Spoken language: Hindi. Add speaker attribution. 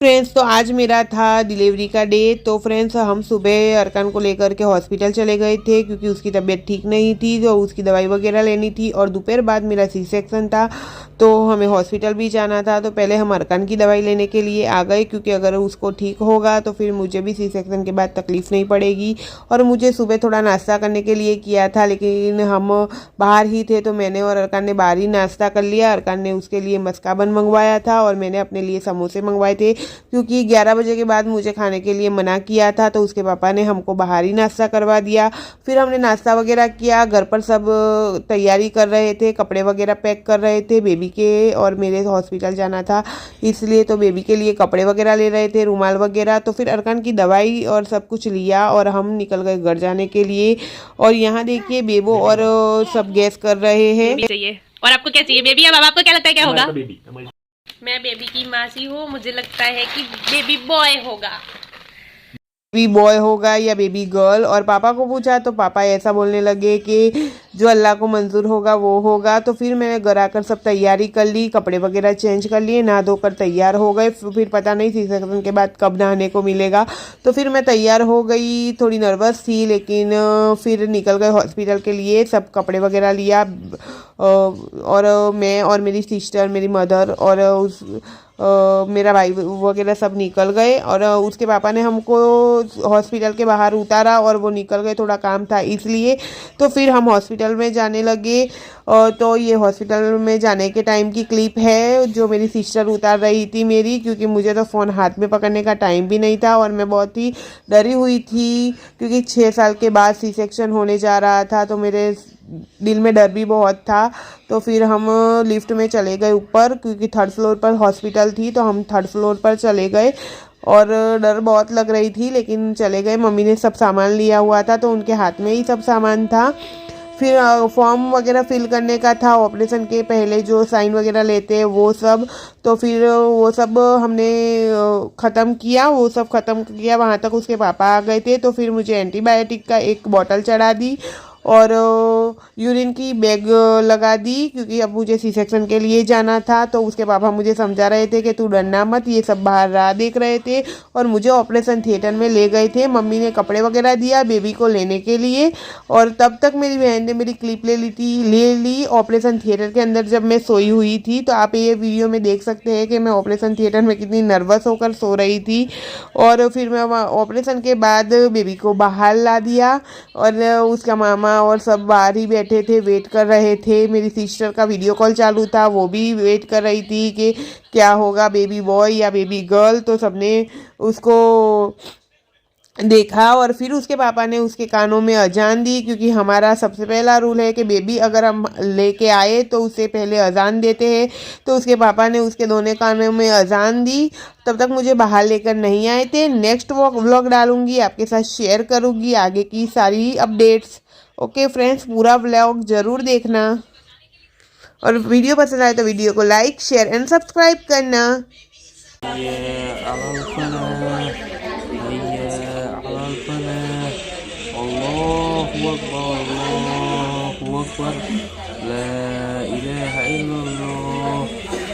Speaker 1: फ्रेंड्स तो आज मेरा था डिलीवरी का डे। तो फ्रेंड्स हम सुबह अरकान को लेकर के हॉस्पिटल चले गए थे क्योंकि उसकी तबीयत ठीक नहीं थी, तो उसकी दवाई वगैरह लेनी थी। और दोपहर बाद मेरा सी सेक्शन था तो हमें हॉस्पिटल भी जाना था। तो पहले हम अरकान की दवाई लेने के लिए आ गए क्योंकि अगर उसको ठीक होगा तो फिर मुझे भी सी सेक्शन के बाद तकलीफ़ नहीं पड़ेगी। और मुझे सुबह थोड़ा नाश्ता करने के लिए किया था, लेकिन हम बाहर ही थे तो मैंने और अरकान ने बाहर ही नाश्ता कर लिया। अरकान ने उसके लिए मस्काबन मंगवाया था और मैंने अपने लिए समोसे मंगवाए थे क्योंकि 11 बजे के बाद मुझे खाने के लिए मना किया था। तो उसके पापा ने हमको बाहर ही नाश्ता करवा दिया। फिर हमने नाश्ता वगैरह किया। घर पर सब तैयारी कर रहे थे, कपड़े वगैरह पैक कर रहे थे बेबी के, और मेरे हॉस्पिटल जाना था इसलिए तो बेबी के लिए कपड़े वगैरह ले रहे थे, रुमाल वगैरह। तो फिर अरकान की दवाई और सब कुछ लिया और हम निकल गए घर जाने के लिए। और यहाँ देखिए बेबो और सब गैस कर रहे हैं।
Speaker 2: बेबी चाहिए। और आपको क्या चाहिए? बेबी। अब आपको क्या लगता है क्या होगा? मैं बेबी की मासी हूँ, मुझे लगता है कि बेबी बॉय होगा।
Speaker 1: बेबी बॉय होगा या बेबी गर्ल। और पापा को पूछा तो पापा ऐसा बोलने लगे कि जो अल्लाह को मंजूर होगा वो होगा। तो फिर मैंने घर आकर सब तैयारी कर ली, कपड़े वगैरह चेंज कर लिए, नहा धोकर तैयार हो गए। फिर पता नहीं सी सेक्शन के बाद कब नहाने को मिलेगा। तो फिर मैं तैयार हो गई, थोड़ी नर्वस थी लेकिन फिर निकल गए हॉस्पिटल के लिए। सब कपड़े वगैरह लिया और मैं और मेरी सिस्टर, मेरी मदर और मेरा भाई वगैरह सब निकल गए। और उसके पापा ने हमको हॉस्पिटल के बाहर उतारा और वो निकल गए, थोड़ा काम था इसलिए। तो फिर हम हॉस्पिटल में जाने लगे। तो ये हॉस्पिटल में जाने के टाइम की क्लिप है जो मेरी सिस्टर उतार रही थी मेरी, क्योंकि मुझे तो फ़ोन हाथ में पकड़ने का टाइम भी नहीं था और मैं बहुत ही डरी हुई थी क्योंकि 6 साल के बाद सी सेक्शन होने जा रहा था। तो मेरे दिल में डर भी बहुत था। तो फिर हम लिफ्ट में चले गए ऊपर क्योंकि थर्ड फ्लोर पर हॉस्पिटल थी, तो हम थर्ड फ्लोर पर चले गए। और डर बहुत लग रही थी लेकिन चले गए। मम्मी ने सब सामान लिया हुआ था तो उनके हाथ में ही सब सामान था। फिर फॉर्म वगैरह फिल करने का था, ऑपरेशन के पहले जो साइन वगैरह लेते हैं वो सब। तो फिर वो सब हमने ख़त्म किया, वो सब ख़त्म किया। वहाँ तक उसके पापा आ गए थे तो फिर मुझे एंटीबायोटिक का एक बॉटल चढ़ा दी और यूरिन की बैग लगा दी क्योंकि अब मुझे सी सेक्शन के लिए जाना था। तो उसके पापा मुझे समझा रहे थे कि तू डरना मत, ये सब बाहर राह देख रहे थे और मुझे ऑपरेशन थिएटर में ले गए थे। मम्मी ने कपड़े वगैरह दिया बेबी को लेने के लिए और तब तक मेरी बहन ने मेरी क्लिप ले ली ऑपरेशन थिएटर के अंदर जब मैं सोई हुई थी। तो आप ये वीडियो में देख सकते हैं कि मैं ऑपरेशन थिएटर में कितनी नर्वस होकर सो रही थी। और फिर मैं ऑपरेशन के बाद बेबी को बाहर ला दिया और उसका मामा और सब बाहर ही बैठे थे, वेट कर रहे थे। मेरी सिस्टर का वीडियो कॉल चालू था, वो भी वेट कर रही थी कि क्या होगा, बेबी बॉय या बेबी गर्ल। तो सबने उसको देखा और फिर उसके पापा ने उसके कानों में अजान दी क्योंकि हमारा सबसे पहला रूल है कि बेबी अगर हम लेके आए तो उससे पहले अजान देते हैं। तो उसके पापा ने उसके दोनों कानों में अजान दी। तब तक मुझे बाहर लेकर नहीं आए थे। नेक्स्ट व्लॉग डालूंगी, आपके साथ शेयर करूंगी आगे की सारी अपडेट्स। ओके फ्रेंड्स, पूरा व्लॉग ज़रूर देखना और वीडियो पसंद आए तो वीडियो को लाइक, शेयर एंड सब्सक्राइब करना।
Speaker 3: Allahu Akbar, Allahu Akbar, La ilaha illallah.